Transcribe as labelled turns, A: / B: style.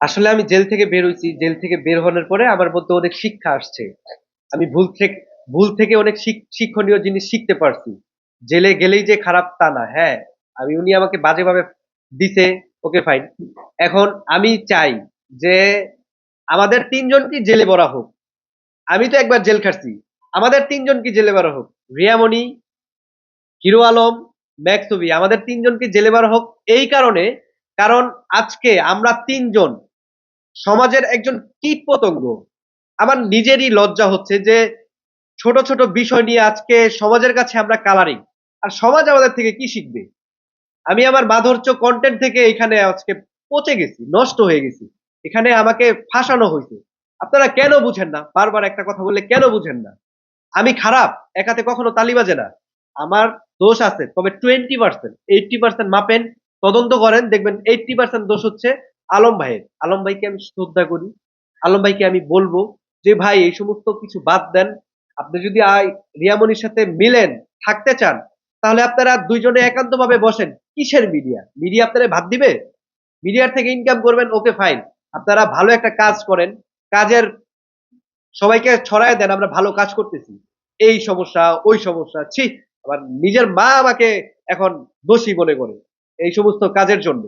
A: আসলে আমি জেল থেকে বের হইছি, জেল থেকে বের হওয়ার পরে আমার মধ্যে অনেক শিক্ষা আসছে। আমি ভুল থেকে অনেক শিক্ষণীয় জিনিস শিখতে পারছি। জেলে গেলেই যে খারাপ তা না। হ্যাঁ, উনি আমাকে বাজেভাবে দিছে, ওকে ফাইন। এখন আমি চাই যে আমাদের তিনজনকে জেলে ভরা হোক। আমি তো একবার জেল খাটছি, আমাদের তিনজনকে জেলে ভরা হোক। রিয়ামণি, হিরো আলম, ম্যাক্সুবি, আমাদের তিনজনকে জেলে ভরা হোক। এই কারণে, কারণ আজকে আমরা তিনজন সমাজের একজন কীট পতঙ্গ। আমার নিজেরই লজ্জা হচ্ছে যে ছোট ছোট বিষয় নিয়ে আজকে সমাজের কাছে আমরা কালারিং, আর সমাজ আমাদের থেকে কি শিখবে? আমি আমার মাধুর্য কন্টেন্ট থেকে এখানে আজকে পচে গেছি, নষ্ট হয়ে গেছি। এখানে আমাকে ফাঁসানো হয়েছে। আপনারা কেন বুঝেন না? বারবার একটা কথা বললে কেন বুঝেন না? আমি খারাপ একাতে কখনো তালি বাজে না। আমার দোষ আছে, তবে 20%, 80% মাপেন, তদন্ত করেন, দেখবেন 80% দোষ হচ্ছে আলম ভাইয়ের। আলম ভাইকে আমি শ্রদ্ধা করি, আলম ভাইকে আমি বলবো যে ভাই এই সমস্ত কিছু বাদ দেন। আপনি যদি রিয়ামনির সাথে মিলেন, থাকতে চান, তাহলে আপনারা দুইজনে একান্ত ভাবে বসেন। কিসের মিডিয়া? মিডিয়া আপনারা ভাত দিবে? মিডিয়ার থেকে ইনকাম করবেন, ওকে ফাইন। আপনারা ভালো একটা কাজ করেন, কাজের সবাইকে ছড়ায় দেন আমরা ভালো কাজ করতেছি। এই সমস্যা, ওই সমস্যা, ছি। আবার নিজের মা আমাকে এখন দোষী মনে করে এই সমস্ত কাজের জন্য।